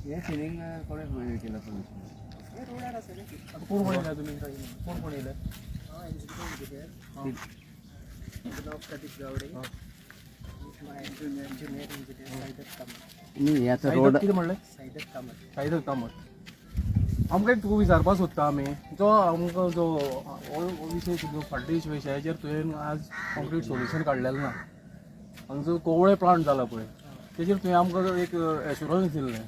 हे फिलिंग कोणी केलं सोल्युशन रोडार आसा रे कोण कोण येयला तुमी कोण कोण येयला प्रदीप गावडे जुनियर इंजिनियर साईदत कामत न्ही याचा रोड कितें म्हणलें साईदत कामत साईदत कामत आमकां एक तुका विचारपाक सोदता आमी जो आमकां जो विशय जो फाटल्या विशयाचेर तुवें आज कॉन्क्रीट सोल्युशन काडलेलें ना हांगा जो कोवळे प्लांट जाला पळय तेजेर तुवें आमकां एक एश्युरन्स दिल्लें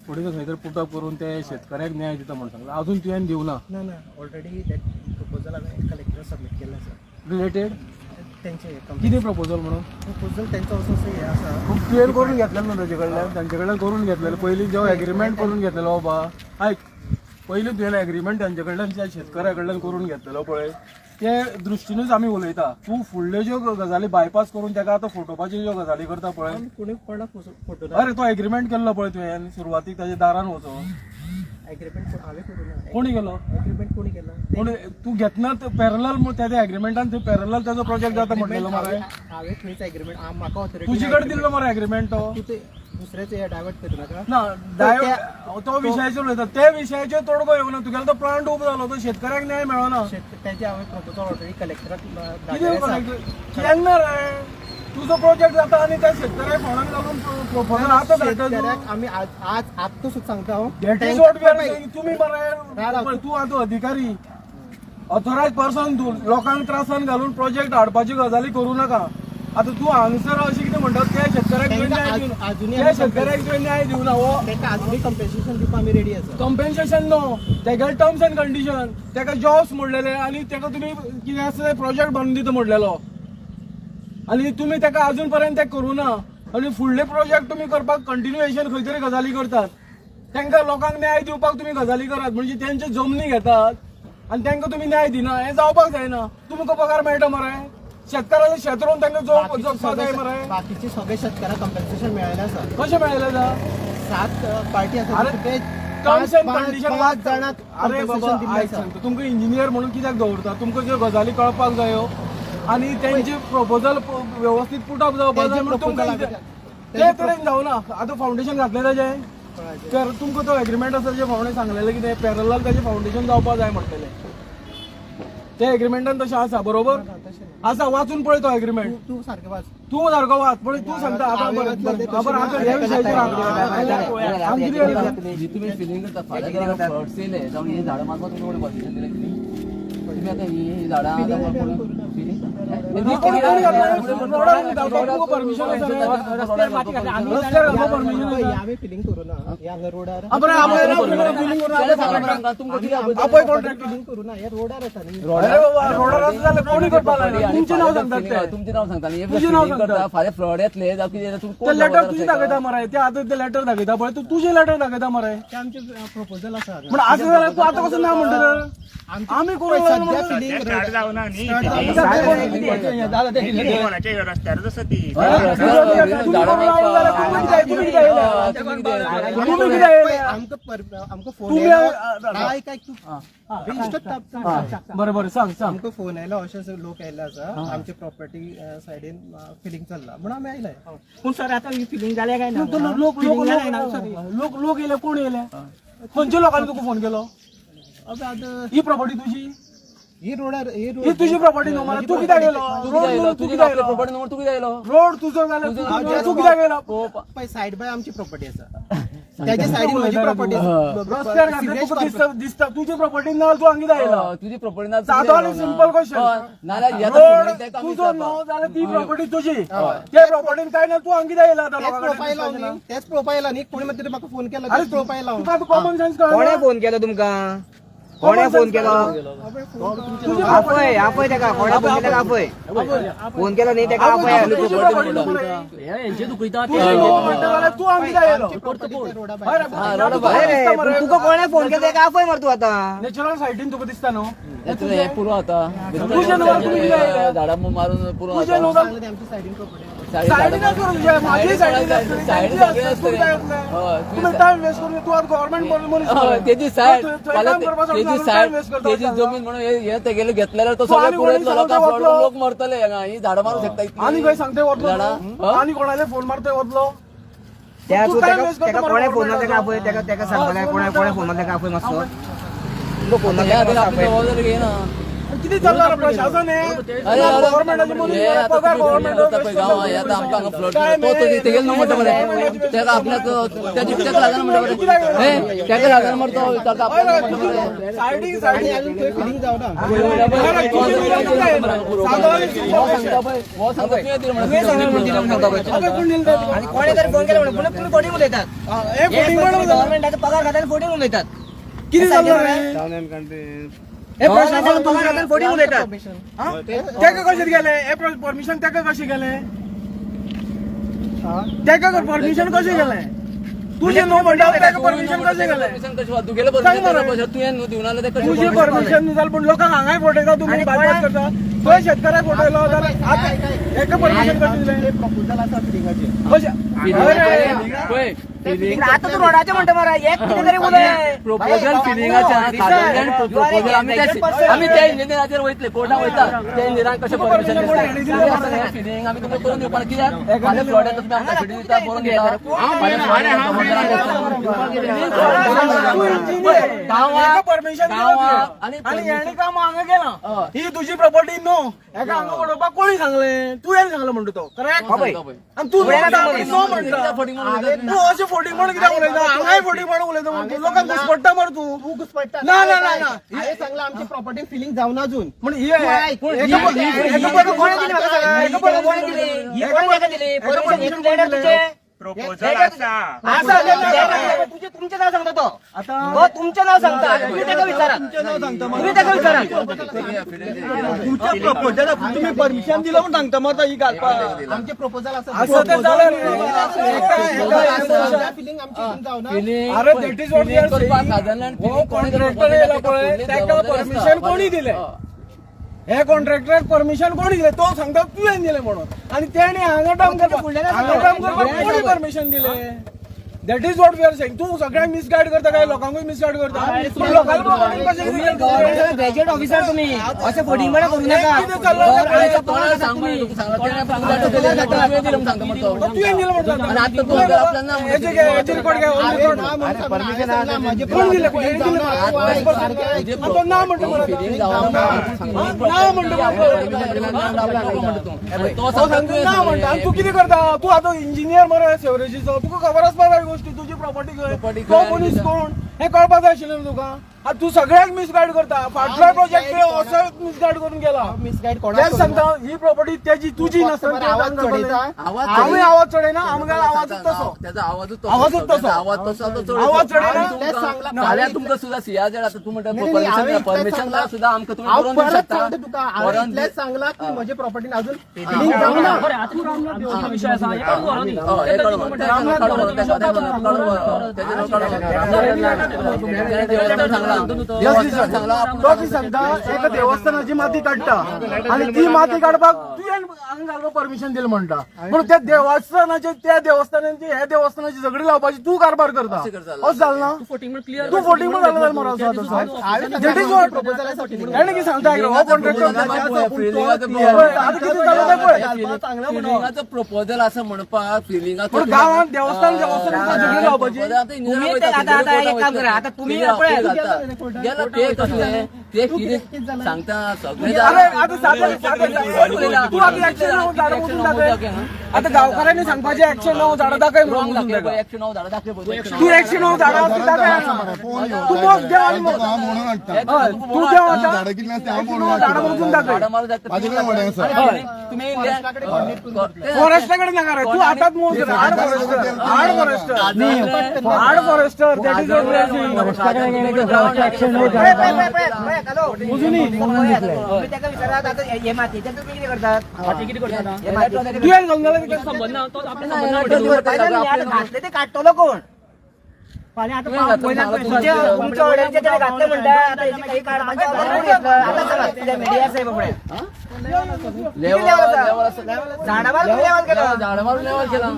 फुडें खंय तरी पुटअप करून ते शेतकऱ्याक न्याय दिता म्हणून सांगलें अजून तुवें दिवना ना ऑलरेडी दॅट प्रपोजल हांवें कलेक्टर सबमीट केल्लें आसा रिलेटेड तेंचे कितें प्रपोजल म्हणून प्रपोजल तेंचो असो हे आसा तुवें करून घेतलेलो न्हू तेजे कडल्यान तांचे कडल्यान करून घेतलेलो पयलीं जो एग्रीमेंट करून घेतलेलो बाबा आयक पयलीं तुवें एग्रीमेंट तांचे कडल्यान त्या शेतकऱ्या कडल्यान करून घेतलेलो पळय ते दृश्टीनूच आमी उलयता तूं फुडल्यो ज्यो गजाली बायपास करून ताका आतां फोटोवपाच्यो ज्यो गजाली करता पळय कोणी कोणा फोटो अरे तो एग्रीमेंट केल्लो पळय तुवें सुरवातीक ताच्या दारान वचून एग्रीमेंट हांवें करूं ना कोणी केलो एग्रीमेंट कोणी केला कोणी तूं घेतना पॅरलल त्या एग्रीमेंटान थंय पॅरलल ताजो प्रोजेक्ट जाता म्हणलेलो मरे हांवें थंयच एग्रीमेंट म्हाका ऑथॉरिटी तुजे कडेन दिल्लो मरे एग्रीमेंट तो तूं ते दुसऱ्याच हे डायवर्ट करूं नाका ना तो विशयाचेर उलयता ते विशयाचेर तोडगो येवना तुगेलो तो प्लांट उबो जालो तो शेतकऱ्याक न्याय मेळना तेजे हांवें प्रपोजल ऑलरेडी कलेक्टराक केन्ना रे तुजो प्रोजेक्ट जाता आनी त्या शेतकऱ्याक फोंडाक लागून प्रपोजल आतां शेतकऱ्याक आमी आज तो सांगता हांव that is what we are saying तुम्ही मरे तूं आतां अधिकारी ऑथोरायज पर्सन तूं लोकांक त्रासान घालून प्रोजेक्ट हाडपाची गजाली करूं नाका आता तू हांगसर अशें कितें म्हणटा त्या शेतकऱ्याक तुवें न्याय दिवना हो तेका अजूनय कंपेन्सेशन दिवपाक आमी रेडी आसा कंपेन्सेशन नो तेगे टर्म्स एंड कंडिशन तेका जॉब्स म्हणलेले आनी तेका तुमी कितें आसा प्रोजेक्ट बनून दिता म्हणलेलो आनी तुमी तेका अजून पर्यंत ते करूं ना आनी फुडले प्रोजेक्ट तुमी करपाक कंटिन्युएशन खंय तरी गजाली करतात तांकां लोकांक न्याय दिवपाक तुमी गजाली करात म्हणजे तेंचे जमनी घेतात आनी तांकां तुमी न्याय दिना हें जावपाक जायना तुमकां पगार मेळटा मरे शेतकाराचें शेत रोवन तांकां जगपाक जाय मरे बाकीचे सगळे शेतकारांक कंपेन्सेशन मेळ्ळेलें आसा कशें मेळयलें जा 7 पार्टी आसा ते टर्म्स एंड कंडिशन 5 जाणांक अरे बाबा आयक सांगता तुमकां इंजिनियर म्हणून कित्याक दवरता तुमकां ज्यो गजाली कळपाक जायो आनी तेंचे प्रपोजल व्यवस्थीत पुटअप जावपाक जाय म्हणून तुमकां ते तरेन जावना आतां फावंडेशन घातलें ताजें तर तुमकां तो एग्रीमेंट आसा जे फावंडेशन सांगलेलें कितें पॅरलल ताजें फावंडेशन जावपाक जाय म्हणटलें ते एग्रीमेंटान तशें आसा बरोबर आसा वाचून पळय तो एग्रीमेंट तूं सारकें वाच तूं सारको वाच पण तू सांगता आतां बरं आतां ह्या विशयाचेर तुम्ही फिलिंग करता फाल्यां जर फ्लड्स येयले जावन ही झाडां मारपाक तुमी परमिशन दिलें कितें तुम्ही आतां ही झाडां परमिशन आमी फिलिंग करूं ना हांगा रोडार फिलिंग करूं ना हे रोडार आसा न्ही कोणी करपाक लागले तुमचें नांव सांगतात ते तुमचें नांव सांगता न्ही तुजें नांव सांगता फाल्यां फ्लड येतले जावं कितें ते लेटर तुजें दाखयता मरे ते आतां ते लेटर दाखयता पळय तूं तुजें लेटर दाखयता मरे ते आमचे प्रपोजल आसा पण असं जाल्यार तूं आतां कसं ना म्हणटलें आमी करूं सध्या फिलिंग स्टार्ट जावना न्ही रस्त्यार आसा ती आमकां फोन बरें बरें सांग सांग आमकां फोन आयलो अशें लोक आयले आसा आमच्या प्रॉपर्टी सायडीन फिलिंग चल्ला म्हणून आमी आयले पूण सर आतां ही फिलिंग जाल्या काय ना लोक येयले कोण येयले खंयच्या लोकांनी तुका फोन केलो ही प्रॉपर्टी तुजी ही रोडार ही तुजी प्रॉपर्टी न्हू मरे तूं कित्याक गेलो तुजी प्रॉपर्टी नंबर तू कितें आयलो रोड तुजो जाल्यार तूं कित्याक गेलो पळय सायड बाय आमची प्रॉपर्टी आसा त्याच्या सायडीन म्हजी प्रॉपर्टी रस्त्यार घातले तुका दिसता तुजी प्रॉपर्टी ना तूं हांगा कित्याक येयला तुजी प्रॉपर्टी ना सादो आनी सिंपल क्वेश्चन नाल्यार तुजो न्हू जाल्यार ती प्रॉपर्टी तुजी त्या प्रॉपर्टीन काय ना तूं हांगा कित्याक येयला तेच प्रोफायल न्ही कोणी मागीर म्हाका फोन केलो तेच प्रोफायल तुका कॉमन सेन्स कळना कोणे फोन केलो तुमकां कोणे फोन केलो आपय आपय तेका कोणे फोन केलो आपय फोन केलो न्ही तेका आपय हेंचे दुखयता तू हांगा कित्याक येयलो तुका कोणे फोन केलो तेका आपय मर तूं आतां नॅचरल सायटीन तुका दिसता न्हू हे पुरो आता झाडां मारून पुरो आमची सायडीन प्रॉपर्टी टाइम वेस्ट करून तू आता गव्हर्नमेंट तेजी सायड तेजी जमीन म्हणून हे तेगेले घेतलेले तो सगळं पुरयत लोक मरतले ही झाडां मारूंक शकता आणि खंय सांगते वतलो आणि कोणाले फोन मारते वतलो त्या तू तू time त्याका waste करतो त्याका बरोबर कोण्या फोन बरोबर. मारले का आपय त्याका सांगलाय कोण्या फोन मारले का आपय मस्त तो फोन मारले या का आधी आपली आपय जबाबदारी घे ना. किती चालणार प्रशासन आहे अरे गव्हर्नमेंटाची मुली हे आता पगार तुम्ही गव्हर्नमेंट बोलता गाव आहे, आता आमका फ्लोट तो तिथे गेलो म्हणतो बरे त्याला आपल्या त्याची त्याला लागणार म्हणतो बरे हे त्याला लागणार म्हणतो त्याला आपल्याला सायडिंग आणि अजून ते फिलिंग जाऊ ना आणि कोणी तरी फोन केला म्हणून तुम्ही कोणी बोलतात गव्हर्नमेंटाचा पगार खात्याला फोडिंग बोलतात किती चालणार हे प्रशासन पगार खात्याला फोडिंग बोलतात त्याका कशें गेले हे परमिशन त्याका कशें गेले त्याका परमिशन कशें गेले तुझे नो म्हणटा त्याका परमिशन कशें गेले तू गेलो सांग मला. तू येऊन देऊन आलं ते कशी तुझे परमिशन जाल पण लोकांक हांगाय फोटयता तुम्ही बायपास करता तो शेतकऱ्याक फोटयलो जाल्यार आता एका परमिशन कशें दिलें प्रपोजल आसा फिलिंगाचे आता तू रोडाचे म्हणतो मला एक किती तरी बोलय प्रपोजल फिलिंगाच्या प्रपोजल आम्ही त्या इंजिनियराचेर वयतले कोर्टाक वयता त्या इंजिनियरांक कशें परमिशन फिलिंग आम्ही तुमकां करून दिवपाक कित्याक फाल्यां फ्लॉट येता तुमी आमकां फिलिंग दिता करून दिता परमिशन आणि हेणे काम हांगा केला ही तुझी प्रॉपर्टी नो हेका हांगा उडोवपाक कोणी सांगले तुवें सांगले म्हणतो तो करेक्ट आणि तू नो म्हणटा तू अशें फोटींग म्हणून कित्याक उलयता हांगाय फोटींग म्हणून उलयता म्हणून लोकांक घुसपट्टा मर तू तू घुसपट्टा ना ना ना ना हे सांगला आमची प्रॉपर्टी फिलिंग जाऊन अजून पण ही कोणी दिली मला सांगा एक पण कोणी दिली ही कोणी एका दिली परमिशन घेऊन देणार तुझे प्रपोजल असा असं तुझे तुमचे नाव सांगतो तो आता तुमचे नाव सांगता तुम्ही त्याला विचारा तुम्ही त्याला विचारा तुमच्या प्रपोजल तुम्ही परमिशन दिलं म्हणून सांगता मग ही घालपाक आमचे प्रपोजल असं ते झालं फिलिंग आमची इथून जाऊ ना अरे that is what we are saying contractor येला पळय त्याका परमिशन कोणी दिले हे कॉन्ट्रॅक्टर परमिशन कोणी दिले तो सांगता तुवें दिले म्हणून आणि त्याने हांगा काम करपाक कोणी परमिशन दिले that is what we are saying तू सगळ्यांक मिसगायड करता काय लोकांकूय मिसगायड करता पण लोकांना कशें ग्रॅज्युएट ऑफिसर तुम्ही असे फोडिंग म्हणा करू नका किती चाललं तुवें दिलं म्हणून आणि आता तू आपल्याला याचे रिकॉर्ड घ्या कोण दिलं तो ना म्हणतो मला ना म्हणतो तू किती करता तू आता इंजिनियर मरे सेवरेजीचो तुका खबर आसपा जाय गोष्टी तुझी प्रॉपर्टी तो मनीस कोण हे कळपा जाय आशिल्लें तुका आता तू सगळ्याक मिसगायड करता फाटल्या प्रोजेक्ट असो मिसगायड करून गेला मिसगाईड तेच सांगता ही प्रॉपर्टी त्याची तुझी नसता आवाज चढयता आम्ही आवाज चढयना आमगे आवाजच तसो त्याचा आवाजच आवाजच तसो. आवाज तसा तो चढ आवाज चढयना तेच सांगला जाल्यार तुमकां सुद्धा सियाजड आता तू म्हणटा नाही, हांवें परमिशन इतलेंच सुद्धा आमकां तुम्ही हांव करून दिवं परत शकता सांगता तुका हांवें इतलेंच सांगला की म्हजे प्रॉपर्टीन अजून फिलिंग जाऊ ना तो की सांगता एका देवस्थानाची माती काडटा आणि ती माती काडपाक तुवें हांगा घालपाक परमिशन दिलें म्हणटा म्हणून त्या देवस्थानाचे त्या देवस्थानाची ह्या देवस्थानाची झगडी लावपाची तू कारभार करता असं झालं ना तू फोटिंग पण झालं जाल्यार मरो दॅट इज व्हॉट प्रपोजल हेणे की सांगता हो कॉन्ट्रॅक्टर आता किती चालू आहे पळय प्रपोजल असं म्हणपाक फिलिंगात पण गावात देवस्थान झगडी लावपाची तुम्ही ते आता एक काम करा आता तुम्ही गेला ते कसले ते कितें सांगता सगळे अरे आता तू आता ऍक्शन लावून झाडां मोजून दाखय आता गावकऱ्यांनी सांगपाचे ऍक्शन लावून झाडां दाखय म्हणून मोजून दाखय तू ऍक्शन लावून झाडां दाखय तू मोज देव आणि मोज तू देव आता झाडां मोजून दाखय तुम्ही फॉरेस्टाकडे नका रे तू हातात मोज हार्ड फॉरेस्टर दॅट इज तुम्ही त्याला विचारा आता हे माती ते तुम्ही किती करतात घातले ते काढतो कोण तुमच्या ऑर्डरचे त्याने घातले म्हणता आता याची काही काढ मीडिया साहेब पुढे झाडा मारून लेवल केलं झाड मारून लेवल केला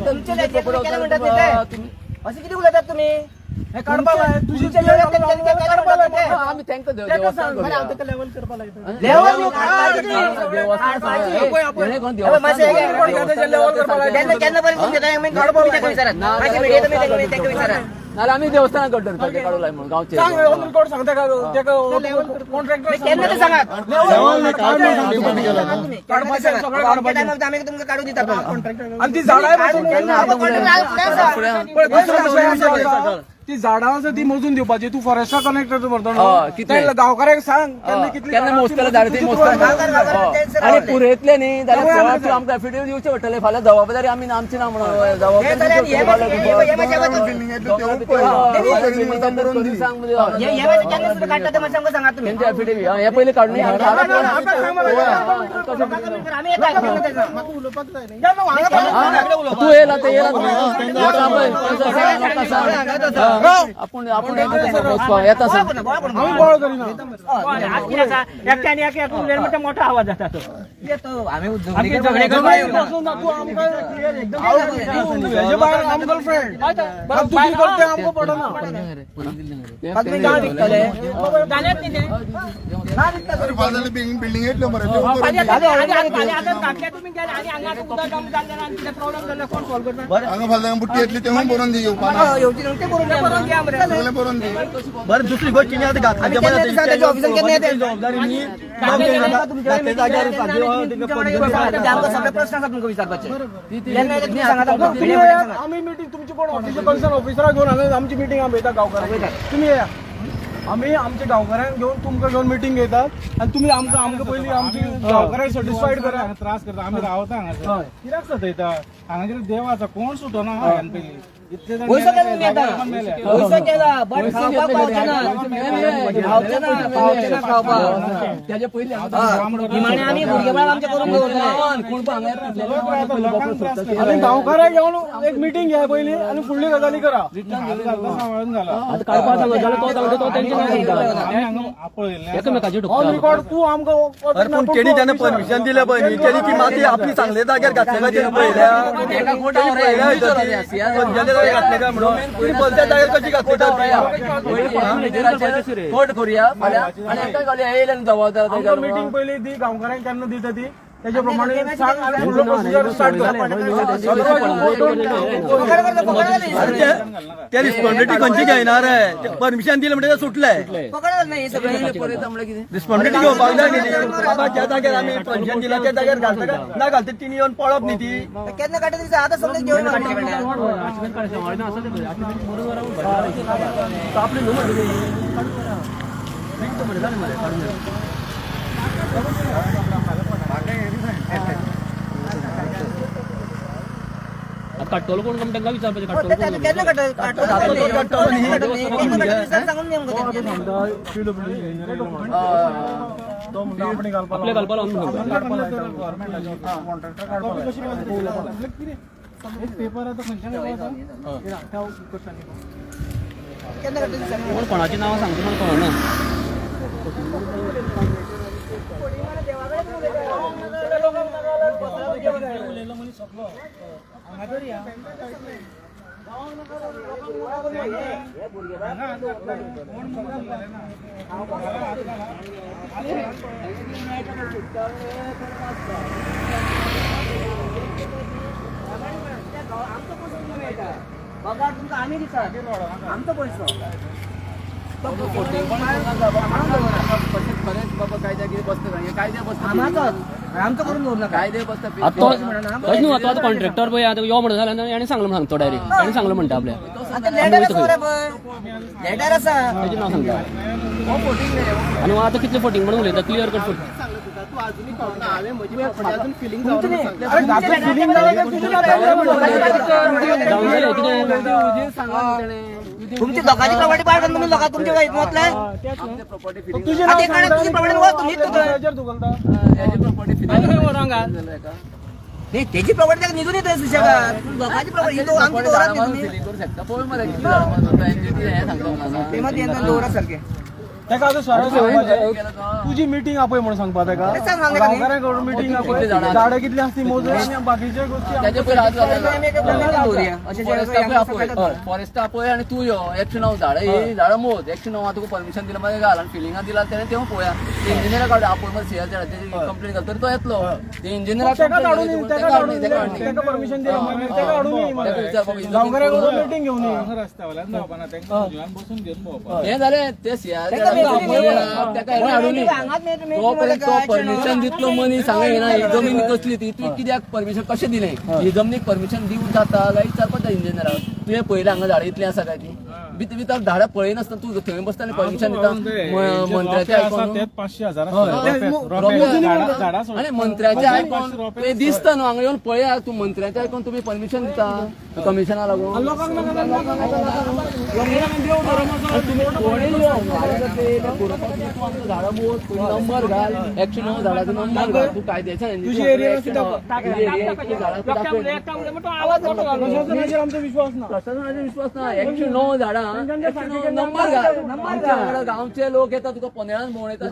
तुमचे म्हणतात असं किती बोलतात तुम्ही हे काढपाक आहे तुझी तुमच्या वेळेत त्यांनी काय केलं काढपाक आहे. म्हणतात हा, आम्ही त्यांचं देवस्थान करूया. लेवल करपा लायता लेवल न्हू, देवस्थान जेणेकरून अबे, मासे हे काय? देवस्थान लेवल करपाक आहे. त्यांना केन्नापर्यंत तुमच्या काय आम्ही तुम्ही ताका विचारात. माझी व्हिडिओ तुम्ही ताका विचारात. नाल्यार आम्ही देवस्थानात गड्डर काढू लाय म्हणून गावचे सांग ऑन रिकॉर्ड सांगता का कॉन्ट्रॅक्टर केन्ना ते सांगात. काढपाचे सगळं काढपाचे. टायमार आम्ही तुमका काढू दिता आणि ती झाडं आहे बसून ती झाडां आसा ती मोजून दिवपाची तू फॉरेस्टा कनेक्टर म्हणतो हय, कितले? न्हू गांवकारांक सांग केन्ना कितली केन्ना झाडां मोजतले ती झाडां ती मोजून मोजतले आणि पुरयतले न्ही जाल्यार तूं आमकां एफिडेविट दिवचे पडटले फाल्यां जबाबदारी आमी आमची ना म्हणून जबाबदारी सांग सांगा तुम्ही त्यांचे एफिडेविट हे पहिले काढून तू येला ते येला आपण आपण येता सर आम्ही बळ करिना मोठा आवाज जाता तो आम्ही आमचे झगडे बसून ना तू आमकां एकदम हेजे भायर आम गर्लफ्रेंड तू कितें करते आमकां पडना तुम्ही गाव विकतले जाण्यात नाही ते बिल्डिंग येतलो मरे तुम्ही गेले आणि अंगात उदक कमी झालं आणि तिथे प्रॉब्लेम झाला कोण सॉल्व करणार हांगा फाल्यां बुट्टी येतली तेव्हा बरोवन दी ते करून घ्या मरे. सगळे बरोवन दी बरं दुसरी गोष्ट किती आता त्याच्या ऑफिसात केन्ना येते जबाबदारी मी घातले जाग्यार आमकां सगळे प्रश्न आसा तुमकां विचारपाचे केन्ना येते तुम्ही सांगात आमकां. तुम्ही येयात, आम्ही मिटींग तुमची कोण ऑफिसर कन्सर्न ऑफिसरा घेऊन हांगा आमची मिटींग आमी घेता गांवकारांक तुम्ही येया आम्ही आमच्या गांवकारांक घेऊन तुमकां घेऊन मिटींग घेतात आणि तुम्ही आमकां पयलीं आमची गांवकारांक सॅटिस्फायड करा त्रास करता आम्ही रावता हांगासर कित्याक सतयता हांगासर देव आसा कोण सुटना हांवें पयलीं इतले जाण पैसो केला तुम्ही आता मेले. पैसो केला बट खावपाक पावचे ना खावपाक त्याच्या पहिले निमाणे आम्ही भुरगेपणांत आमचे करून आणि गांवकारांक घेऊन एक मिटींग घ्या पयली आणि फुडली गजाली करा सांभाळून झाला आता आपळयल्ले ऑन रिकॉर्ड तू आमकां तेणी त्यांना परमिशन दिलं पळय तेणी ती माती आपली सांगले जाग्यार घातल्या घातले काय म्हणून बोलत्या जाग्यार कशी घातली कोर्ट करूया फाल्यां आणि एका गावल्या येयले जबाबदार मिटींग पयली दी गांवकारांक केन्ना दिता ती त्याच्या प्रमाणे सांग आणि फुडलो प्रोसिजर स्टार्ट त्या रिस्पॉन्सिबिलिटी खंयची घेणार आहे परमिशन दिलं म्हणजे सुटलंय पकडलं नाही हे सगळं रिस्पॉन्सिबिलिटी घेवपाक जाय न्ही बाबा ज्या जाग्यार आमी परमिशन दिला त्या जाग्यार घालता काय ना घालता तिने येऊन पळप न्ही ती केन्ना काडटा दिसा आतां समजा घेवन काटोल कोण कमी तांकां विचारपाचें काटोल केन्ना काडटा सांगून तो म्हणटा आपण घालपाक आपल्या घालपाक लावून पेपर आता खंयच्या केन्ना काडटा दिसा कोण कोणाची नांवां सांगता मला कळना पगार तुमकां आमी दितात आमचो पयसो बाबा कायद्या कितें बसता कायद्या बसता आमचो करून दवरला कायदे बसता तोच न्हू आता कॉन्ट्रॅक्टर पळय आतां यो म्हणून जाल्यार याणी सांगलो सांगतो डायरेक्ट याणी सांगलो म्हणटा आपल्या आता लेटर आसा मरे पळय लेटर आसा तेजें नांव सांगता आनी आतां कितले फोटींग म्हणून उलयता क्लियर कट फोट तुमची लोकांची प्रॉपर्टी पाडून म्हणून लोकांक तुमच्या वाईट म्हटलं तुझी आता एकाने तुझी प्रॉपर्टी वर तुम्ही नाही त्याची प्रॉपर्टी त्याला निघून येते सुशेगात लोकांची प्रॉपर्टी तो आमची दोरात निघून करू शकता पोय मध्ये किती झाड हे सांगतो मला ते मध्ये दोरा सारखे तेका आतां शहरात सांगपाचें तुजी मिटींग आपय म्हणून सांगपा तेका गांवकारांकडून मिटींग आपय झाडां कितली आसती मोजून आनी बाकीचे गोष्टी त्याचे पयलीं आज दवरया फॉरेस्ट आपय आणि तू यो 109 झाडां ही झाडां मोज 109 तुका परमिशन दिलं मागीर घाल आणि फिलिंगा दिला तेणें तेव्हा पळया ते इंजिनियरा काढ आपय मध्ये सिया झाडाची कंप्लेंट घाल तरी तो येतलो ते इंजिनियराक तेका परमिशन दिलं तेका हाडून गांवकारांकडून मिटींग घेवन ये हांगा रस्त्यावयल्यान धांवपाना तांकां खुर्जीवान बसून घेवन भोंवपाक हे जालें ते सिया तेका हाडून तो परमिशन दितलो मनीस हांगा येना ही जमीन कसली ती तू कित्याक परमिशन कशें दिलें ही जमनीक परमिशन दिवंक जाता काय विचारपाक इंजिनियराक तुवें पयलें हांगा झाडां इतलीं आसा काय ती भितर झाडां पळयनासतना तूं थंय बसता परमिशन दिता मंत्र्याचें आयकून तेच 500,000 आणि मंत्र्याचें आयकून ते दिसता न्हू हांगा येवन पळया तूं मंत्र्याचें आयकून तुम्ही परमिशन दिता कमिशना लागून झाडां मोज नंबर घाल 109 झाडांचो नंबर घाल तू कायद्याच्या आमचो विश्वास ना प्रशासनाचेर विश्वास ना 109 झाडां नंबर घाल आमच्या गांवचे लोक येतात तुका पंदेळान भोंवण येतात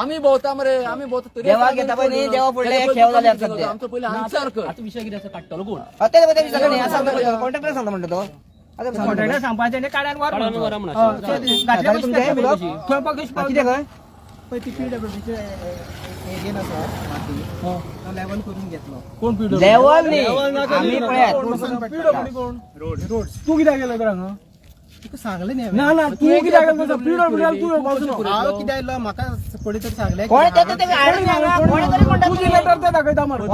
आम्ही भोवता मरे आम्ही भोवता तरी आमचो पयलीं आन्सर कर विषय कितें आसा काडटलो कोण कॉन्ट्रॅक्टर सांगता म्हणटा तो कॉन्ट्रॅक्टर सांगपाचें काड्यान काढून वरा म्हणा कितें काय पळय ती PWDचे एरियन आसा माती तो लेवल करून घेतलो कोण लेवल न्ही आमी पळयात PWD कोण तू कित्याक गेलो तर हांगा तुका सांगलें न्ही ना ना तू कित्याक गेलो PWD तू येवपाचो हांव कितें आयलो म्हाका कोणी तरी सांगलें तुजी लेटर ते दाखयता मरे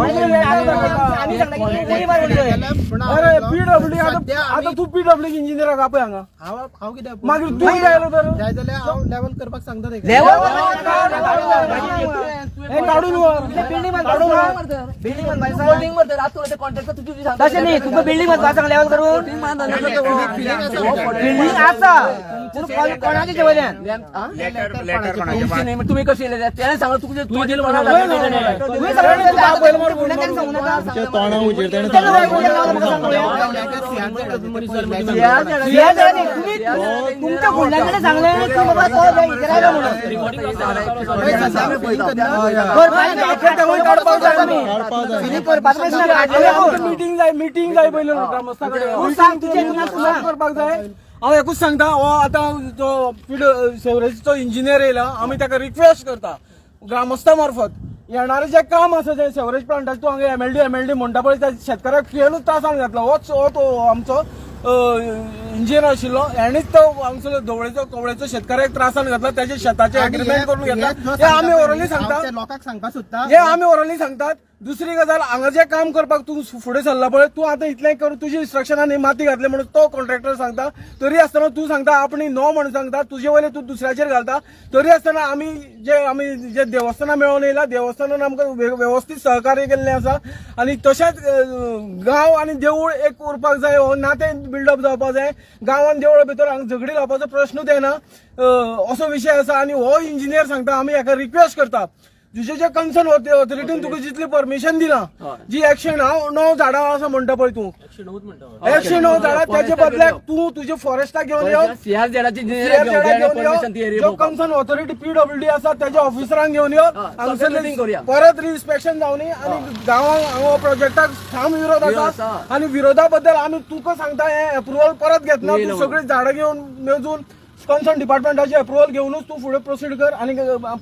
अरे PWD आतां तू PWD इंजिनियराक आपय हांगा हांव कितें मागीर तू कित्याक गेलो तर जाय जाल्यार हांव लेवल करपाक सांगता तेका हे काढून वर बिल्डिंग मध्ये रातून कॉन्ट्रॅक्टर तुझी तशें न्ही तुका बिल्डींग बांदपाक सांग लेवल करून बिल्डींग आसा कोणाचे वयल्यान तुम्ही कशी येयले त्याने सांगलं तुझे तू दिलं तुमच्या फुडल्याकडे सांगले मिटींग जाय पयली करपाक जाय हांव एकूच सांगता हो आतां जो सेवरेजचो इंजिनियर येयला आमी ताका रिक्वेस्ट करता ग्रामस्था मार्फत येणारें जें काम आसा जें सेवरेज प्लांटाचें तूं हांगा MLD म्हणटा पळय त्या शेतकाराक केलूच त्रासान घातला हो तो आमचो इंजिनियर आशिल्लो हेणीच तो आमचो कवळेचो शेतकाराक त्रासान घातला त्याचे शेताचे एग्रीमेंट करून घेतला हे आमी ओरली सांगता लोकांक सांगपाक सोदता हे आमी ओरली सांगतात दुसरी गजाल हांगा जें काम करपाक तूं फुडें सरला पळय तूं आतां इतलें कर तुजी इन्स्ट्रक्शनांनी माती घातली म्हणून तो कॉन्ट्रॅक्टर सांगता तरी आसतना तूं सांगता आपणी नो म्हणून सांगता तुजे वयले तूं दुसऱ्याचेर घालता तरी आसतना आमी जे देवस्थानां मेळोन येयला देवस्थानान आमकां वेवस्थीत सहकार्य केल्लें आसा आनी तशेंच गांव आनी देवूळ एक उरपाक जाय हो नातें बिल्डअप जावपाक जाय गांवांत देवळा भितर हांगा झगडी लावपाचो प्रश्नूच येना असो विशय आसा आनी हो इंजिनियर सांगता आमी हेका रिक्वेस्ट करता तुजे जे कन्सर्न ऑथॉरिटीन तुका जितली परमिशन दिला जी 109 झाडां आसा म्हणटा पळय तूं 109 झाडां त्याचे बदल्याक तूं तुजे फॉरेस्टाक घेवन यो जो कन्सर्न ऑथॉरिटी PWD आसा त्याच्या ऑफिसरांक घेवन यो परत रिइन्स्पेक्शन जावनी आनी गांवांक हांगा प्रोजेक्टाक ठाम विरोध आसा आनी विरोधा बद्दल आमी तुका सांगता हे अप्रुवल परत घेतना तूं सगळीं झाडां घेवन मेजून कन्सर्न डिपार्टमेंटाचे अप्रुवल घेवनूच तू फुडें प्रोसीड कर आणि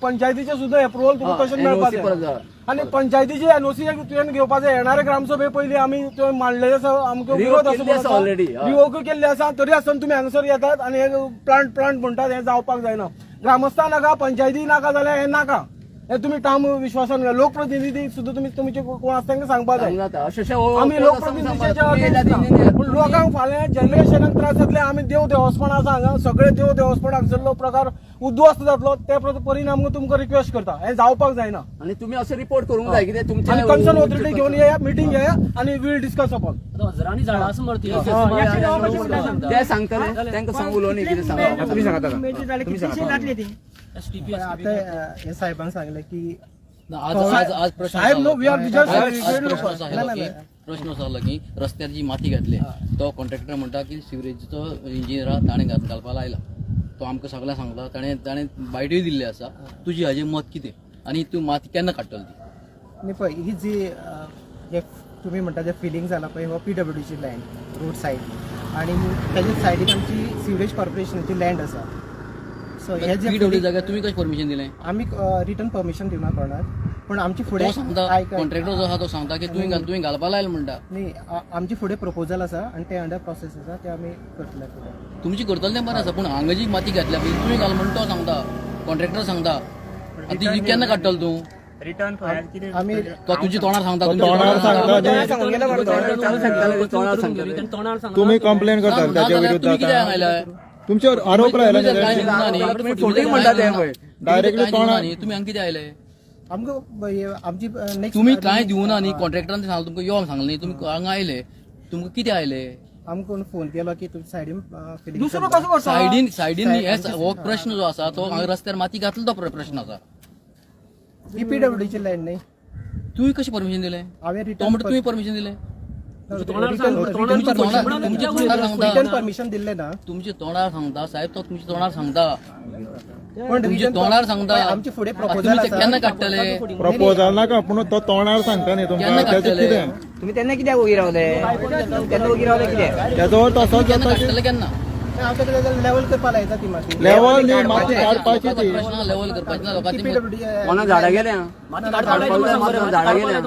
पंचायतीचे सुद्धा अप्रुवल तुका तशें मेळपाक जाय आणि पंचायतीची NOC तुवें घेवपाचें येणारे ग्रामसभे पयलीं आमी मांडलेले आसा आमकां विरोध आसा रिवोक केल्ले आसा तरी आसतना तुमी हांगासर येतात आनी हे प्लांट म्हणटात हे जावपाक जायना ग्रामस्था नाका पंचायती नाका जाल्यार हे नाका हे तुम्ही ठाम विश्वासान लोकप्रतिनिधी सुद्धा तुम्ही तुमचे कोण आसा तांकां सांगपाक जाय आमी लोकप्रतिनिधीचे पूण लोकांक फाल्यां जनरेशनाक त्रास जातले आमी देवस्पण आसा हांगा सगळे देवस्पण हांगसरलो प्रकार उद्ध्वस्त जातलो त्या परिणाम तुमकां रिक्वेस्ट करता हे जावपाक जायना आनी तुमी असो रिपोर्ट करूंक जाय कितें तुमचे आनी कन्सर्न ऑथॉरिटी घेवन येया मिटींग घेया आनी वील डिस्कस अपॉन हजारांनी झाडां आसा मरे ते सांगतले तांकां सांगू उलोवनी कितें सांगता तुमी सांगात आता हे साहेबान सांगले की साहेब नो वी आर जस्ट प्रश्न असो आसलो की रस्त्यार जी माती घातली तो कॉन्ट्रॅक्टर म्हणटा की सिवरेजीचो इंजिनियर ताणें घालपाक लायला. तो आमकां सगळ्यांक सांगता ताणें बायटूय दिल्ली आसा. तुजी हाजेर मत कितें आनी तूं माती केन्ना काडटली ती? नाही पळय ही जी जे तुम्ही म्हणता जे फिलिंग जाला पळय हो PWDची लँड रोड सायड आणि त्याच्या सायडीक आमची सिवरेज कॉर्पोरेशनाची लँड आसा. सो हे जे PWD जाग्यार तुमी कशें परमिशन दिलें? आम्ही रिटर्न परमिशन दिवना कोणाक पण आमची फुडें तो सांगता कॉन्ट्रॅक्टर जो आसा तो सांगता की तुवें घालपाक लायला म्हणटा. न्ही आमची फुडें प्रपोजल आसा आणि ते अंडर प्रोसेस आसा ते आमी करतले फुडें. तुमची करतले तें बरें आसा पूण हांगा जी माती घातल्या पळय तुवें घाल म्हणटा तो सांगता कॉन्ट्रॅक्टर सांगता आनी ती केन्ना काडटलो तूं? रिटर्न कितें आम्ही तो तुजी तोंडार सांगता तोंडार सांगून गेलो बरं तो. तुम्ही कंप्लेंट करता त्याच्या विरुद्ध तुम्ही कित्याक आयलाय? तुमच्यावर आरोप लायला तुम्ही जर कांय दिवना न्ही, फोटींग म्हणटा ते पळय डायरेक्टली तोंडार तुम्ही हांगा कित्याक आयले? आमकां आमची नेक्स्ट तुम्ही कांय दिवना न्ही, कॉन्ट्रॅक्टरान सांगलें तुमकां यो सांगलें न्ही, तुम्ही हांगा आयले तुमकां कित्याक आयले? आमकां फोन केलो की तुमच्या सायडीन फिलिंग दुसरो कसो करता? सायडीन न्ही, हो प्रश्न जो आसा तो हांगा रस्त्यार माती घातलो तो प्रश्न आसा. ही PWDची लँड नाही तुवें कशें परमिशन दिलें? हांवें तो म्हणटा तुवें परमिशन दिलें? रिटर्न परमिशन दिल्लें ना तुमच्या तोंडार सांगता साहेब, तो तुमच्या तोंडार सांगता, पण तुमच्या तोंडार सांगता. आमचे फुडें तुमी प्रपोजल ते आसा केन्ना काडटले? प्रपोजल नाका पूण तो तोंडार सांगता न्ही केन्ना तुमकां त्याचे काडटले? कितें तुम्ही त्यांना कित्याक उगी रावले? त्यांना उगी रावले कित्याक? त्याचो अर्थ असोच केन्ना जाता की काडटले केन्ना? आमच्या लेवल करपा लायता ती माती लेवल न्ही माती काडपाची ती. प्रश्न लेवल करपाची ना लोकांची PWD कोणा झाडां गेल्या झाडां गेल्या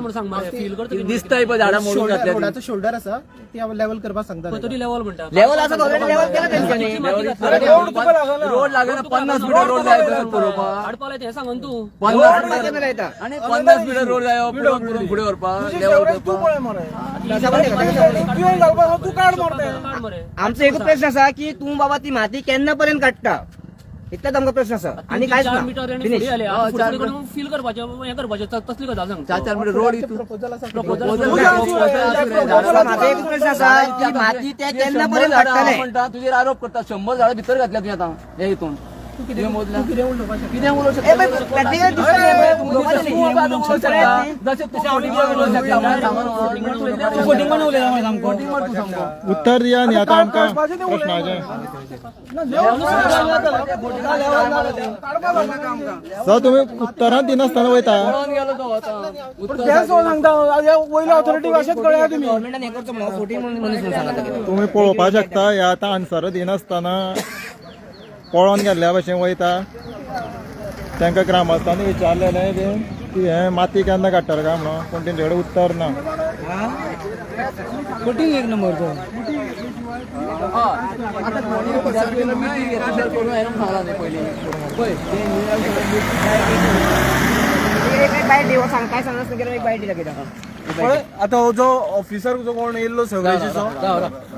दिसताय पळय झाडां मोडून घातल्या ती. रोडाचो शोल्डर आसा ती लेवल करपाक सांगता लेवल असं ऑलरेडी लेवल केलं त्यांच्यानी. रोड लागना 50 मीटर रोड जाय पळोवपाक. 50 केलं लायता. आणि 50 मीटर रोड जाय पुरून फुडें व्हरपाक लेवल करपाक. तू काढ मरते. आमचो एकच प्रश्न असा की तू बाबा ती माती केन्ना पर्यंत काडटा इतकाच आमचा प्रश्न असा आणि कांयच ना. Finish. फील करपाचें हे करपाचें तसली गजाल सांगता. 4 मीटर रोड इतू प्रपोजल आसा माझा एकच प्रश्न असा की माती ते केन्ना पर्यंत काडटले. म्हणटा तुजेर आरोप करता 100 झाडां भितर घातल्या तुवें आतां हे हितून कितें मोजल्या कितें उलोवपाक शकता कितें उलोवंक ए, शकता? पण practical दिसता न्ही, पण तू लोकांनी तूं आतां उलोवंक शकता. जशें तूं फोटींग उलोवंक शकता म्हणून सांगून फोटींग पण उलयला फोटींग मार तूं सांगो. उत्तर दिया न्ही आतां आमकां प्रश्नाचें. सर तुम्ही उत्तरां दिनासतना वयता. पळोवन गेलो तो आतां उत्तर तेच सांगता वयल्या ऑथॉरिटीक अशेंच कळया तुम्ही. गव्हर्नमेंटान हे करचो म्हणून फोटींग म्हणून मनीस म्हणून सांगता कितें. तुम्ही पळोवपाक शकता हे आतां आन्सर दिनासतना पळोवन गेल्ल्या भशेन वयता. तांकां ग्रामस्थांनी विचारलेलें बीन की हे माती केन्ना काडटले काय म्हणून पूण तेंचे कडेन उत्तर ना. फोटींग एक नंबर तो. आतां कोणी विचार केलो मी विचार करून हांवें सांगला न्ही पयलीं पळय एक बायट दिवं सांगताय सांगनासतना गेलो एक बायट दिला कित्याक. पळय आता हो जो ऑफिसर जो कोण येयल्लो सगळेचो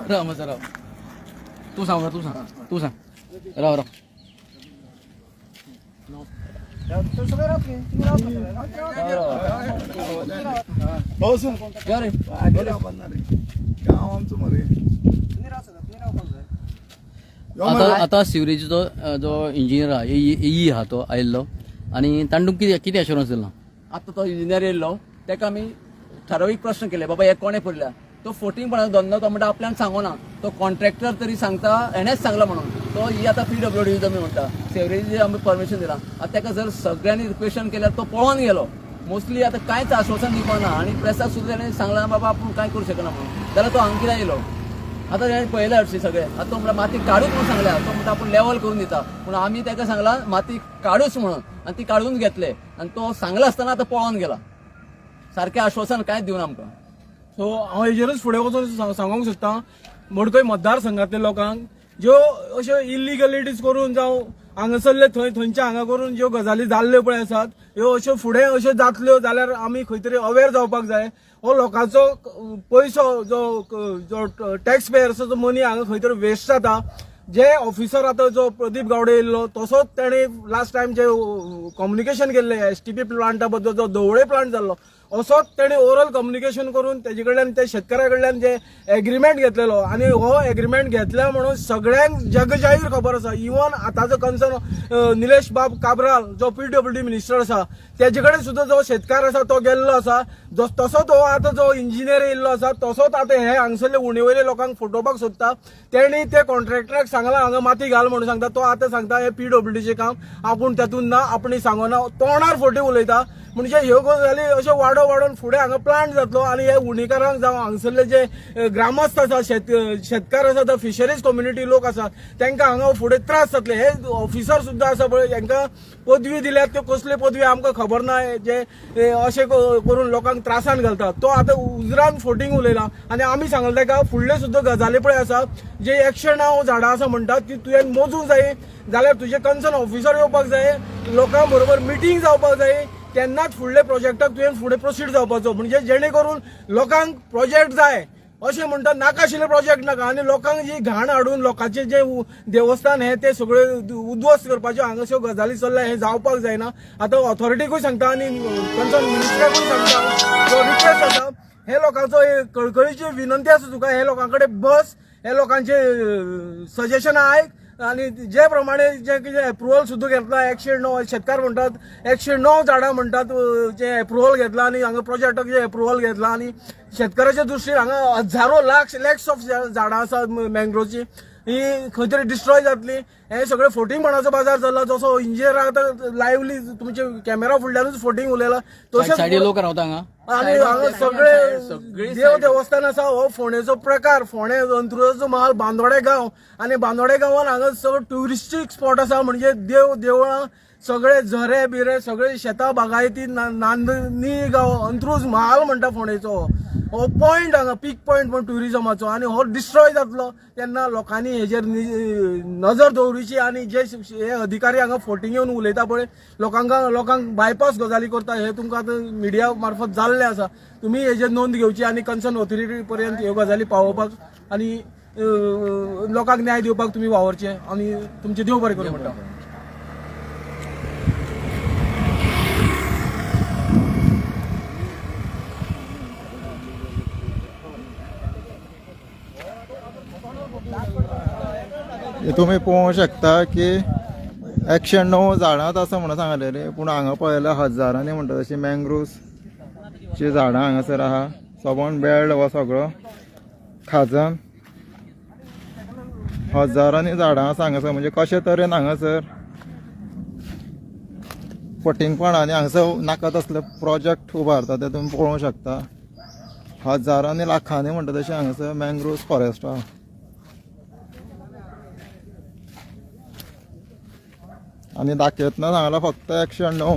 राव मातसो राव. तूं सांग राव. आता सिवरेजीचो जो इंजिनियर आहा ई आहा तो आयिल्लो आनी तांणी कितें एश्युरन्स दिलो? आतां तो इंजिनियर येयल्लो ताका आमी ठरावीक प्रश्न केले बाबा हे कोणें पडल्या तो फोटींगपणाचो धंदो तो म्हणटा आपल्यान सांगोना. तो कॉन्ट्रॅक्टर तरी सांगता हेणेच सांगला म्हणून तो ही आतां PWD जमीन म्हणटा सेवरेजी आमी परमिशन दिलां. आतां ताका जर सगळ्यांनी रिक्वेशन केल्यार तो पळोवन गेलो. मोस्टली आतां कांयच आश्वासन दिवपाना आनी प्रेसाक सुद्दां ताणें सांगला बाबा आपूण कांय करूं शकना म्हणून जाल्यार तो हांगा कित्याक येयलो? आतां ताणें पळयलें हरशीं सगळें. आतां तो म्हणटा माती काडूच म्हणून सांगल्या. तो म्हणटा आपूण लेवल करून दिता पूण आमी ताका सांगलां माती काडूच म्हणून आनी ती काडून घेतले आनी तो सांगला आसतना आतां पळोवन गेला. सारकें आश्वासन कांयच दिवना आमकां. सो हांव हेजेरूच फुडें वचून सांगूंक सोदतां मडकय मतदारसंघातल्या लोकांक ज्यो अश्यो इलिगलिटीज करून जावं हांगासरले थंयच्या हांगा करून ज्यो गजाली जाल्ल्यो पळय आसात ह्यो अश्यो फुडें अश्यो जातल्यो जाल्यार आमी खंय तरी अवेअर जावपाक जाय. हो लोकांचो पयसो जो टॅक्स पेयर्साचो मनी हांगा खंय तरी वेस्ट जाता. जे ऑफिसर आतां जो प्रदीप गावडे येयल्लो तसोच तेणें लास्ट टायम जे कम्युनिकेशन केल्लें STP प्लांटा बद्दल जो दवळे प्लांट जाल्लो असोच तेणे ओरल कम्युनिकेशन करून तेजे कडल्यान ते शेतकऱ्या कडल्यान जे एग्रीमेंट घेतलेलो आणि हो एग्रीमेंट घेतल्या म्हणून सगळ्यांक जगजाहीर खबर आसा. इवन आतांचो कन्सर्न निलेश बाब काब्राल जो PWD मिनिस्टर आसा तेजे कडेन सुद्धा जो शेतकार आसा तो गेल्लो आसा. तसो तो आतां जो इंजिनियर येयल्लो आसा तसोच आतां हे हांगसरले उणेवयले लोकांक फटोवपाक सोदता. तेणी ते कॉन्ट्रॅक्टराक सांगला हांगा माती घाल म्हणून सांगता. तो आतां सांगता हे PWDचें काम आपूण तातूंत ना, आपणी सांगना, तोंडार फटी उलयता. म्हणजे ह्यो गजाली अश्यो वाडोवन फुडें हांगा प्लांट जातलो आनी हे उणीकारांक जावं हांगसरले जे ग्रामस्थ आसा, शेतकार आसा, तो फिशरीज कम्युनिटी लोक आसा तांकां हांगा फुडें त्रास जातले. हे ऑफिसर सुद्दां आसा पळय हांकां पदवी दिल्यात त्यो कसले पदवी आमकां खबर ना, जे अशें करून लोकांक त्रासान घालता. तो आतां उजरान फोटींग उलयला आनी आमी सांगले ताका फुडले सुद्दां गजाली पळय आसा जे 109 झाडां आसा म्हणटात ती तुवें मोजूंक जाय जाल्यार तुजे कन्सर्न ऑफिसर येवपाक जाय, लोकां बरोबर मिटींग जावपाक जाय, तेन्नाच फुडले प्रोजेक्टाक तुवें फुडें प्रोसीड जावपाचो. म्हणजे जेणे करून लोकांक प्रोजेक्ट जाय अशें म्हणटा नाका आशिल्ले प्रोजेक्ट नाका आनी लोकांक जी घाण हाडून लोकांचे जे देवस्थान हे ते सगळे उद्ध्वस्त करपाच्यो हांगाच्यो गजाली चल्ल्या हे जावपाक जायना. आतां ऑथॉरिटीकूय सांगता आनी कन्सर्न मिनिस्टराकूय सांगता, जो रिक्वेस्ट आसा हे लोकांचो कळकळीची विनंती आसा तुका, हे लोकां कडेन बस, हे लोकांचे सजेशन आयक आणि जे प्रमाणे जे कितें एप्रुवल सुद्दां घेतला 109 शेतकार म्हणटात 109 झाडां म्हणटात जे एप्रुवल घेतला आनी हांगा प्रोजेक्टाक जे एप्रुवल घेतला आनी शेतकाराच्या दृश्टीन हांगा हजारो लॅक्स ऑफ झाडां आसात मँग्रोवची, ही खंय तरी डिस्ट्रॉय जातली. हे सगळे फोटिंगपणाचो बाजार चल्ला. जसो इंजिनियर आतां लायव्हली तुमचे कॅमेरा फुडल्यानूच फोटिंग उलयला तशेंच सायडीन लोक रावता हांगा आणि हांगा सगळे देवस्थान आसा. हो फोंडेचो प्रकार, फोंडे अंत्रुजाचो महाल, बांदोडे गांव आनी बांदोडे गांवान हांगा सगळो ट्युरिस्टीक स्पॉट आसा. म्हणजे देवळां, सगळे झरे बिरे, सगळे शेतां बागायती, नांदनी गांव, अंत्रुज महाल म्हणटा फोंडेचो हो पॉयंट हांगा पीक पॉयंट म्हण ट्युरिजमाचो आनी हो डिस्ट्रॉय जातलो तेन्ना लोकांनी हेजेर नजर दवरची. आनी जे हे अधिकारी हांगा फोटींग येवन उलयता पळय लोकांक बायपास गजाली करता हे तुमकां आतां मिडिया मार्फत जाल्ले आसा. तुमी हेजेर नोंद घेवची आनी कन्सर्न ऑथॉरिटी पर्यंत ह्यो गजाली पावोवपाक आनी लोकांक न्याय दिवपाक तुमी वावरचे आनी तुमचे देव बरें करूं म्हणटा. तुम्ही पळोवंक शकता की 109 झाडांच आसा म्हणून सांगलेले, पूण हांगा पळयल्यार हजारांनी म्हणटा तशी मँग्रोवची झाडां हांगासर आहा. सबंद बेल्ट हो सगळो खाजन हजारांनी झाडां आसा हांगासर. म्हणजे कशे तरेन हांगासर फटिंगपणांनी हांगासर नाका तसले प्रोजेक्ट उबारता ते तुमी पळोवंक शकता. हजारांनी लाखांनी म्हणटा तशें हांगासर मँग्रोव फॉरेस्ट आहा. आणि दाखयतना सांगला फक्त 109